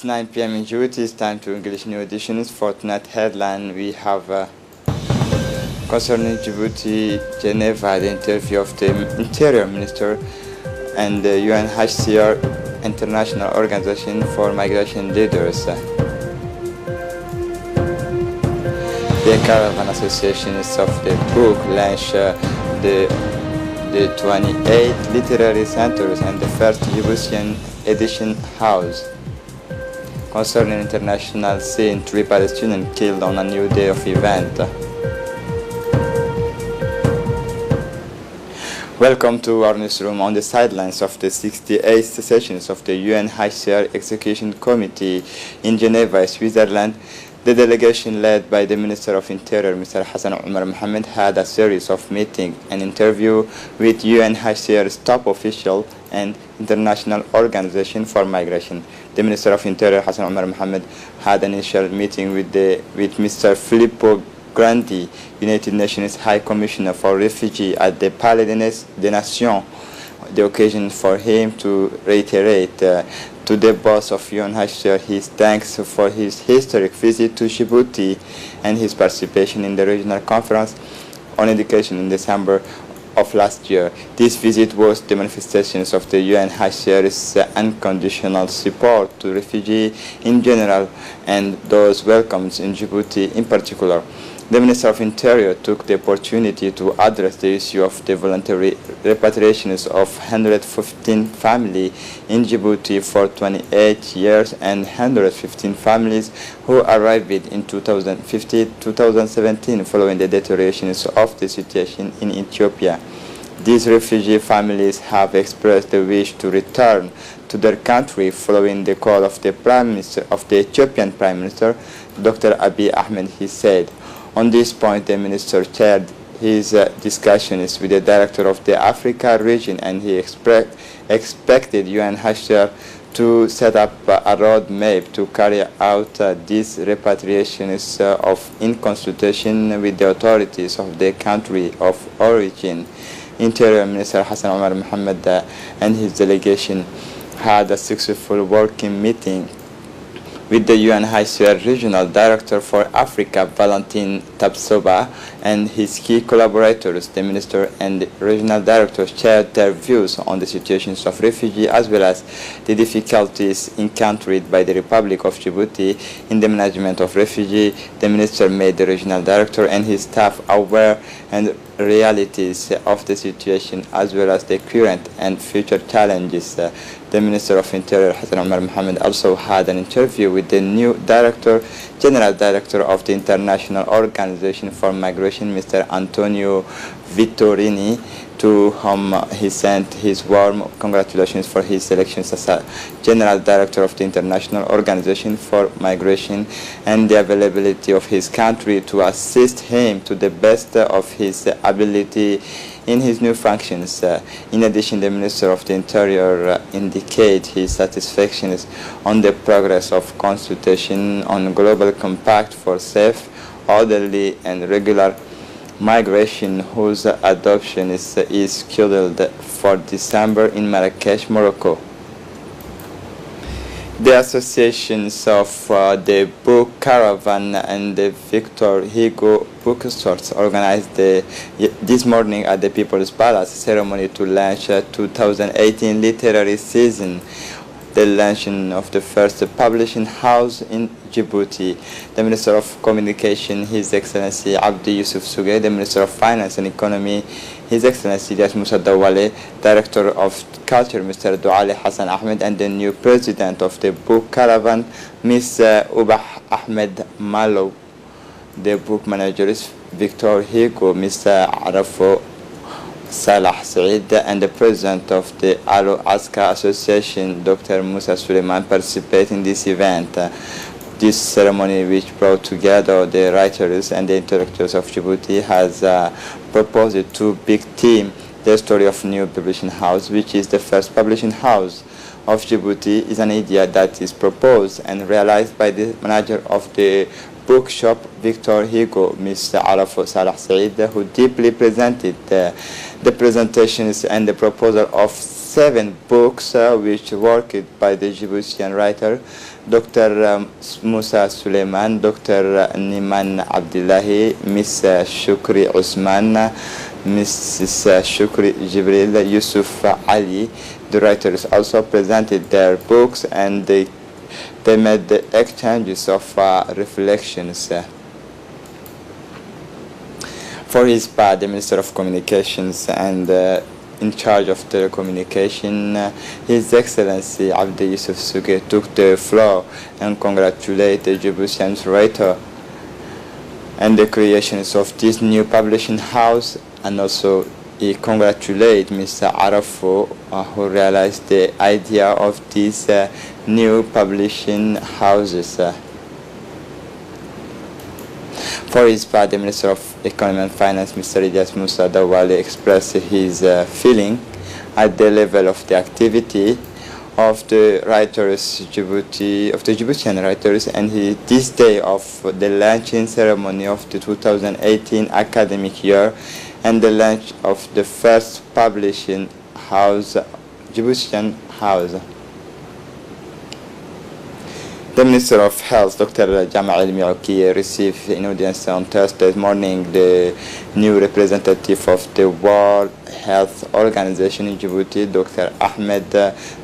It's 9 p.m. in Djibouti. It's time to English New Editions. For tonight headline, we have concerning Djibouti, Geneva, the interview of the Interior Minister and the UNHCR, International Organization for Migration Leaders. The Caravan Associations of the book launched the 28 literary centers and the first Djiboutian edition house. Concerning international scene, 3 Palestinians killed on a new day of event. Welcome to our newsroom on the sidelines of the 68th sessions of the UNHCR Execution Committee in Geneva, Switzerland. The delegation led by the Minister of Interior, Mr. Hassan Omar Mohamed, had a series of meetings and interviews with UNHCR's top official and International Organization for Migration. The Minister of Interior, Hassan Omar Mohamed, had an initial meeting with Mr. Filippo Grandi, United Nations High Commissioner for Refugees, at the Palais des Nations, the occasion for him to reiterate to the boss of UNHCR his thanks for his historic visit to Djibouti and his participation in the regional conference on education in December of last year. This visit was the manifestations of the UNHCR's unconditional support to refugees in general and those welcomed in Djibouti in particular. The Minister of Interior took the opportunity to address the issue of the voluntary repatriations of 115 families in Djibouti for 28 years and 115 families who arrived in 2015-2017 following the deteriorations of the situation in Ethiopia. These refugee families have expressed the wish to return to their country following the call of the Ethiopian Prime Minister, Dr. Abiy Ahmed, he said. On this point, the minister chaired his discussions with the director of the Africa region, and he expected UNHCR to set up a roadmap to carry out these repatriations in consultation with the authorities of the country of origin. Interior Minister Hassan Omar Mohamed and his delegation had a successful working meeting with the UNHCR Regional Director for Africa, Valentin Tabsoba, and his key collaborators. The Minister and the Regional Director shared their views on the situations of refugees as well as the difficulties encountered by the Republic of Djibouti in the management of refugees. The Minister made the Regional Director and his staff aware and realities of the situation as well as the current and future challenges. The Minister of Interior, Hassan Omar Mohamed, also had an interview with the new General Director of the International Organization for Migration, Mr. Antonio Vittorini, to whom he sent his warm congratulations for his selection as a General Director of the International Organization for Migration and the availability of his country to assist him to the best of his ability in his new functions. In addition, the Minister of the Interior indicated his satisfaction on the progress of consultation on Global Compact for safe, orderly and regular migration, whose adoption is scheduled for December in Marrakesh, Morocco. The associations of the Book Caravan and the Victor Hugo bookstores organized this morning at the People's Palace ceremony to launch 2018 literary season, the launching of the first publishing house in Djibouti. The Minister of Communication, His Excellency Abdi Yusuf Sugay, the Minister of Finance and Economy, His Excellency Ilyas Musa Dawale, Director of Culture, Mr. Douali Hassan Ahmed, and the new President of the Book Caravan, Ms. Ubah Ahmed Malo. The book manager is Victor Hugo, Mr. Arafo Salah Said, and the President of the Alo Aska Association, Dr. Musa Suleiman, participate in this event. This ceremony, which brought together the writers and the intellectuals of Djibouti, has proposed 2 big themes. The story of new publishing house, which is the first publishing house of Djibouti, is an idea that is proposed and realized by the manager of the bookshop, Victor Hugo, Mr. Arafo Salah Said, who deeply presented the presentations and the proposal of 7 books which worked by the Djiboutian writer Dr. Musa Suleiman, Dr. Niman Abdullahi, Miss Shukri Usman, Mrs. Shukri Jibril, Yusuf Ali. The writers also presented their books and they made the exchanges of reflections. For his part, the Minister of Communications and in charge of telecommunication, His Excellency Abdi Yusuf Suge took the floor and congratulated the Djiboutian writer and the creations of this new publishing house, and also he congratulated Mr. Arafo who realized the idea of these new publishing houses. For his part, the Minister of Economy and Finance, Mr. Ilyas Musa Dawali, expressed his feeling at the level of the activity of the writers, of the Djiboutian writers, and this day of the launching ceremony of the 2018 academic year and the launch of the first publishing house, Djiboutian house. The Minister of Health, Dr. Jama Elmi received in audience on Thursday morning the new representative of the World Health Organization in Djibouti, Dr. Ahmed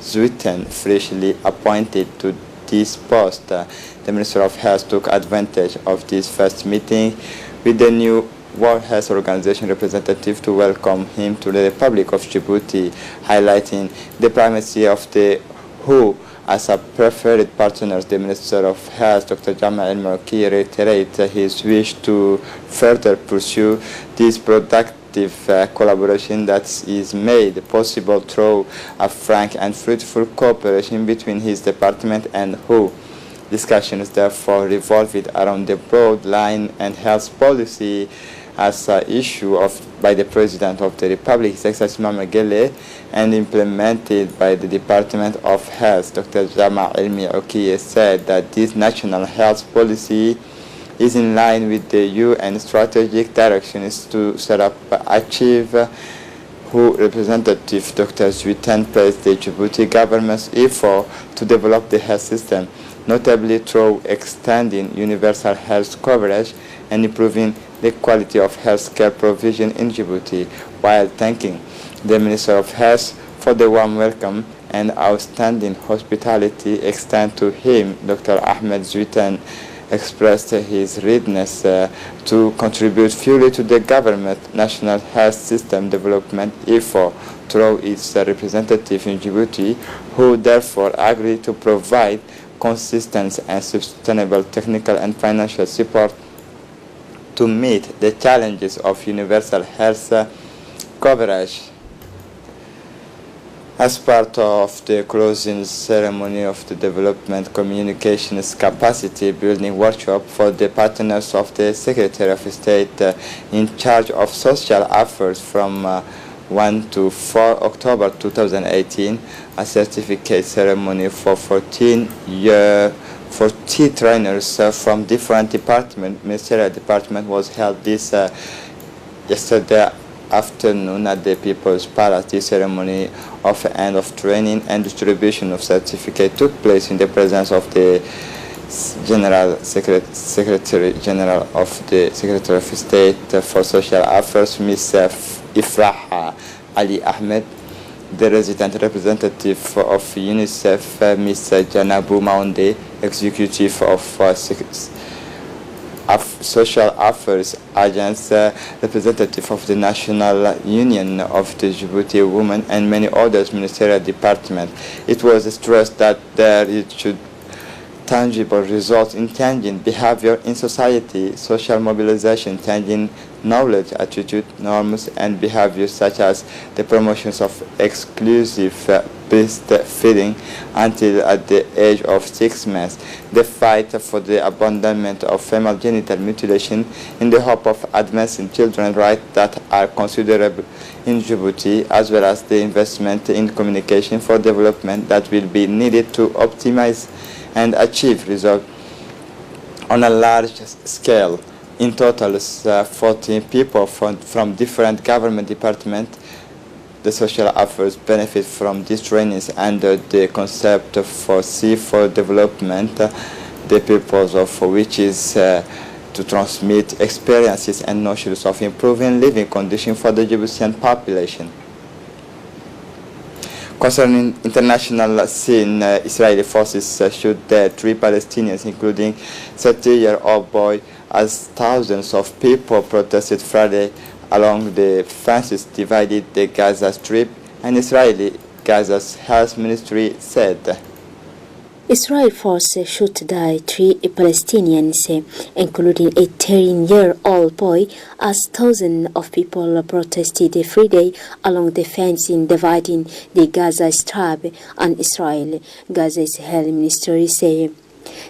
Zouiten, freshly appointed to this post. The Minister of Health took advantage of this first meeting with the new World Health Organization representative to welcome him to the Republic of Djibouti, highlighting the primacy of the WHO as a preferred partner. The Minister of Health, Dr. Jama El-Marki, reiterated his wish to further pursue this productive collaboration that is made possible through a frank and fruitful cooperation between his department and WHO. Discussions therefore revolved around the broad line and health policy as an issue by the President of the Republic, His Excellency Mohamed Gele, and implemented by the Department of Health. Dr. Jama Elmi Okiye said that this national health policy is in line with the UN strategic directions to set up, achieve, WHO representative Dr. Zouiten praised the Djibouti government's effort to develop the health system, notably through extending universal health coverage and improving the quality of healthcare provision in Djibouti, while thanking the Minister of Health for the warm welcome and outstanding hospitality extended to him. Dr. Ahmed Zouiten expressed his readiness to contribute fully to the government national health system development effort through its representative in Djibouti, who therefore agreed to provide consistent and sustainable technical and financial support to meet the challenges of universal health coverage. As part of the closing ceremony of the Development Communications Capacity Building Workshop for the partners of the Secretary of State in charge of social affairs from 1 to 4 October 2018, a certificate ceremony for 40 trainers from different ministerial departments was held this yesterday afternoon at the People's Palace. This ceremony of end of training and distribution of certificate took place in the presence of the Secretary General of the Secretary of State for Social Affairs, Ms. Ifrah Ali Ahmed, the resident representative of UNICEF, Ms. Janabu Maunde, executive of Social Affairs Agents, representative of the National Union of the Djibouti Women, and many others ministerial departments. It was stressed that there should tangible results in changing behavior in society, social mobilization, changing knowledge, attitude, norms, and behaviors such as the promotions of exclusive breastfeeding until at the age of 6 months, the fight for the abandonment of female genital mutilation in the hope of advancing children's rights that are considerable in Djibouti, as well as the investment in communication for development that will be needed to optimize and achieve results on a large scale. In total, 14 people from different government departments, the social affairs benefit from these trainings under the concept for C4 development, the purpose of which is to transmit experiences and notions of improving living conditions for the Djiboutian population. Concerning international scene, Israeli forces shoot dead 3 Palestinians, including 30-year-old boy, as thousands of people protested Friday along the fences divided the Gaza Strip, and Israeli Gaza's health ministry said. Israel forces shot dead 3 Palestinians, including a 13-year-old boy, as thousands of people protested Friday along the fencing dividing the Gaza Strip and Israel. Gaza's health ministry said.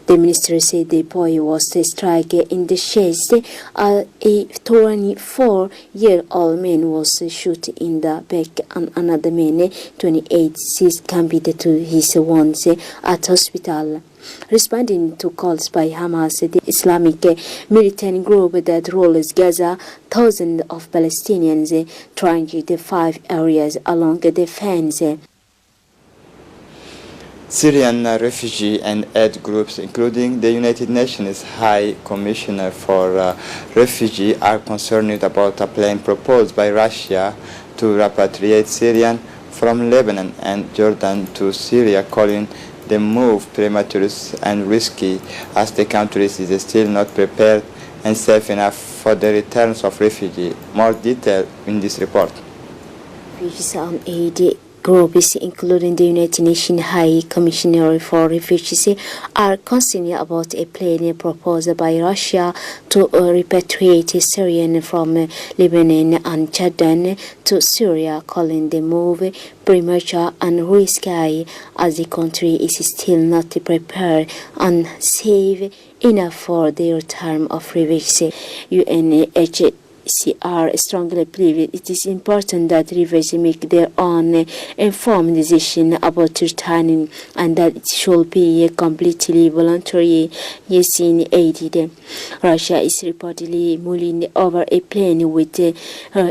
The minister said the boy was struck in the chest. A 24-year-old man was shot in the back, and another man, 28, succumbed to his wounds at hospital. Responding to calls by Hamas, the Islamic militant group that rules Gaza, thousands of Palestinians triangulated 5 areas along the fence. Syrian refugee and aid groups, including the United Nations High Commissioner for Refugee, are concerned about a plan proposed by Russia to repatriate Syrians from Lebanon and Jordan to Syria, calling the move premature and risky, as the country is still not prepared and safe enough for the returns of refugees. More detail in this report. Refugees and aid groups, including the United Nations High Commissioner for Refugees, are concerned about a plan proposed by Russia to repatriate Syrians from Lebanon and Jordan to Syria, calling the move premature and risky, as the country is still not prepared and safe enough for the return of refugees. UNHCR strongly believe it is important that refugees make their own informed decision about returning, and that it should be completely voluntary. Yasin added. Russia is reportedly mulling over a plan with the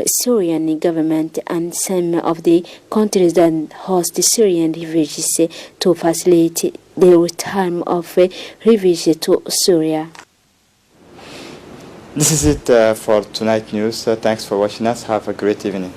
Syrian government and some of the countries that host the Syrian refugees to facilitate the return of refugees to Syria. This is it for tonight news. Thanks for watching us. Have a great evening.